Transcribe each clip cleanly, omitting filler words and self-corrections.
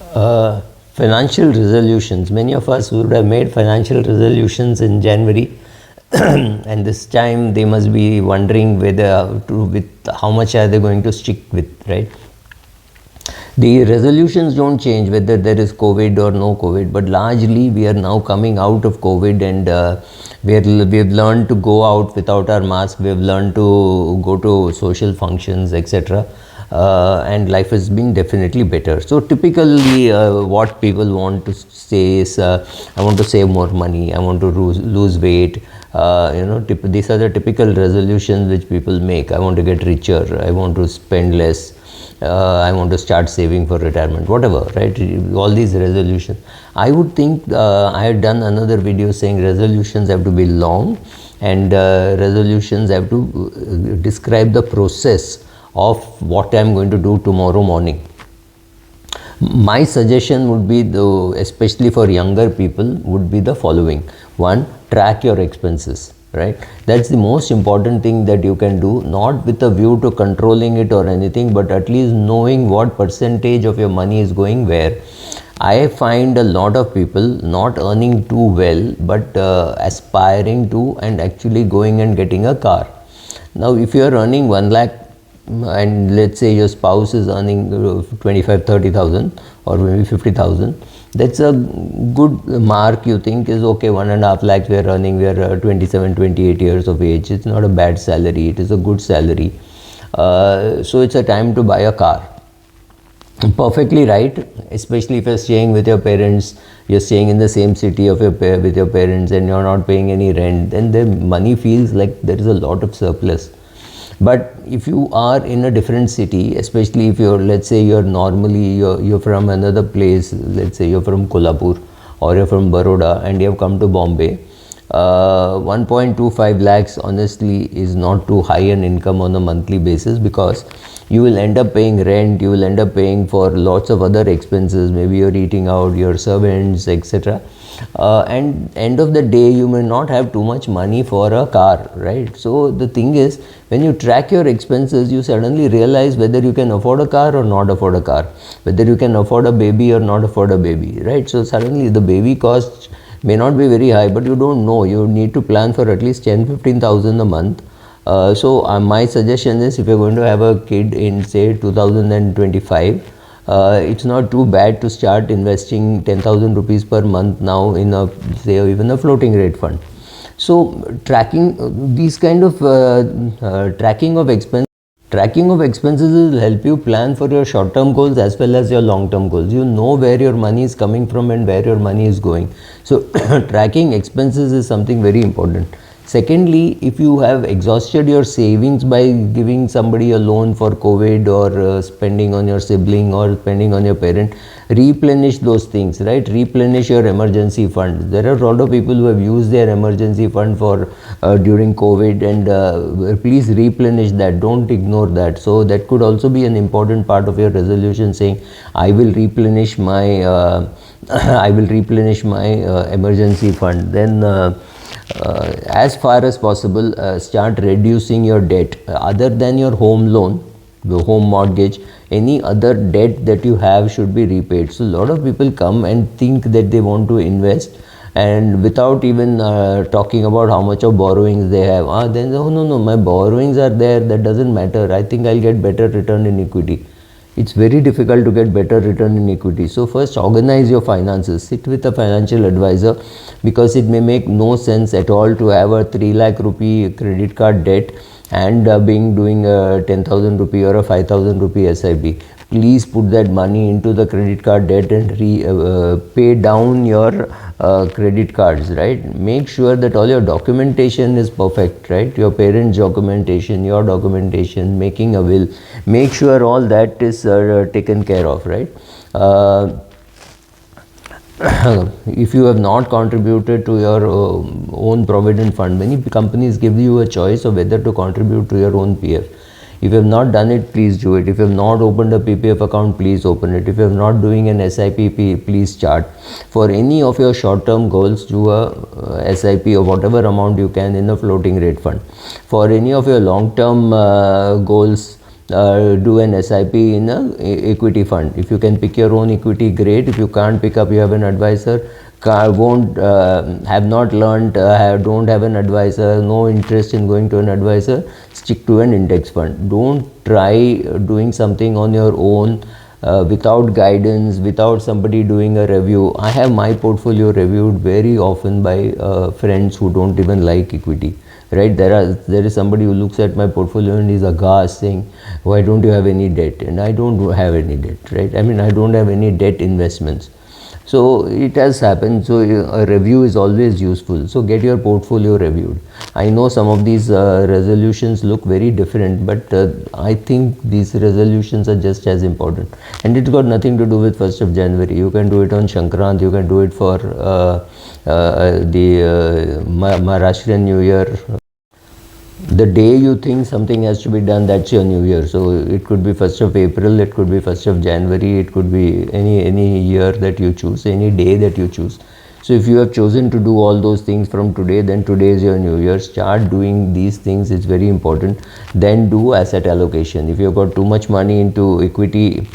Uh, Financial resolutions. Many of us would have made financial resolutions in January, and this time they must be wondering whether with how much are they going to stick with, right? The resolutions don't change whether there is COVID or no COVID, but largely we are now coming out of COVID, and we've learned to go out without our mask. We've learned to go to social functions, etc. And life has been definitely better. So typically, what people want to say is, I want to save more money, I want to lose weight. These are the typical resolutions which people make. I want to get richer, I want to spend less, I want to start saving for retirement, whatever, right? All these resolutions. I would think I had done another video saying resolutions have to be long, and resolutions have to describe the process of what I am going to do tomorrow morning. My suggestion would be, though, especially for younger people, would be the following. One, track your expenses, right? That's the most important thing that you can do, not with a view to controlling it or anything, but at least knowing what percentage of your money is going where. I find a lot of people not earning too well, but aspiring to and actually going and getting a car. Now, if you are earning 1 lakh, and let's say your spouse is earning 25-30,000 or maybe 50,000, that's a good mark. You think is okay, 1.5 lakhs we are earning, we are 27-28 years of age. It's not a bad salary, it is a good salary. So it's a time to buy a car. Perfectly right, especially if you're staying with your parents, you're staying in the same city of with your parents, and you're not paying any rent, then the money feels like there is a lot of surplus. But if you are in a different city, especially if you're, let's say you're from another place, let's say you're from Kolhapur or you're from Baroda and you have come to Bombay, 1.25 lakhs honestly is not too high an income on a monthly basis, because you will end up paying rent, you will end up paying for lots of other expenses, maybe you're eating out, your servants, etc. And end of the day you may not have too much money for a car, right? So the thing is, when you track your expenses, you suddenly realize whether you can afford a car or not afford a car, whether you can afford a baby or not afford a baby, right? So suddenly the baby cost may not be very high, but you don't know, you need to plan for at least 10-15,000 a month. So my suggestion is, if you're going to have a kid in say 2025, it's not too bad to start investing 10,000 rupees per month now in a, say, even a floating rate fund. So tracking these kind of tracking of expenses will help you plan for your short-term goals as well as your long-term goals. You know where your money is coming from and where your money is going. So tracking expenses is something very important. Secondly, if you have exhausted your savings by giving somebody a loan for COVID, or spending on your sibling or spending on your parent, replenish those things, right? Replenish your emergency fund. There are a lot of people who have used their emergency fund for during COVID, and please replenish that. Don't ignore that. So that could also be an important part of your resolution, saying, I will replenish my emergency fund. Then as far as possible, start reducing your debt. Other than your home loan, the home mortgage, any other debt that you have should be repaid. So a lot of people come and think that they want to invest, and without even talking about how much of borrowings they have, then no, my borrowings are there, that doesn't matter, I think I'll get better return in equity. It's very difficult to get better return in equity. So first, organize your finances. Sit with a financial advisor, because it may make no sense at all to have a 3 lakh rupee credit card debt and doing a 10,000 rupee or a 5,000 rupee SIP. Please put that money into the credit card debt and pay down your credit cards, right? Make sure that all your documentation is perfect, right? Your parents' documentation, your documentation, making a will. Make sure all that is taken care of, right? If you have not contributed to your own provident fund, many companies give you a choice of whether to contribute to your own PF. If you have not done it, please do it. If you have not opened a PPF account, please open it. If you are not doing an SIP, please start. For any of your short-term goals, do a SIP of whatever amount you can in a floating rate fund. For any of your long-term goals, do an SIP in a equity fund. If you can pick your own equity, great. If you can't pick up, you have an advisor. Won't have not learned, don't have an advisor, no interest in going to an advisor, stick to an index fund. Don't try doing something on your own without guidance, without somebody doing a review. I have my portfolio reviewed very often by friends who don't even like equity. Right, there is somebody who looks at my portfolio and is aghast, saying, why don't you have any debt? And I don't have any debt, right? I mean, I don't have any debt investments. So it has happened. So a review is always useful. So get your portfolio reviewed. I know some of these resolutions look very different, but I think these resolutions are just as important. And it's got nothing to do with 1st of January. You can do it on Shankrant. You can do it for the Maharashtrian New Year. The day you think something has to be done, that's your New Year. So it could be 1st of April, it could be 1st of January, it could be any year that you choose, any day that you choose. So if you have chosen to do all those things from today, then today is your New Year. Start doing these things, it's very important. Then do asset allocation. If you've got too much money into equity,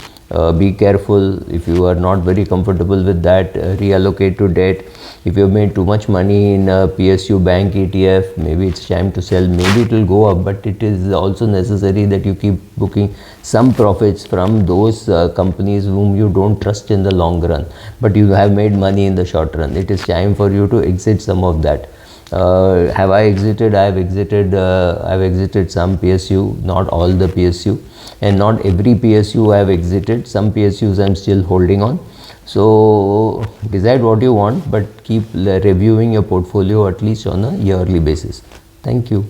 be careful. If you are not very comfortable with that, reallocate to debt. If you have made too much money in a PSU bank ETF, maybe it's time to sell. Maybe it will go up, but it is also necessary that you keep booking some profits from those companies whom you don't trust in the long run, but you have made money in the short run. It is time for you to exit some of that. Have I exited? I have exited. I have exited some PSU, not all the PSU, and not every PSU I have exited. Some PSUs I am still holding on. So decide what you want, but keep reviewing your portfolio at least on a yearly basis. Thank you.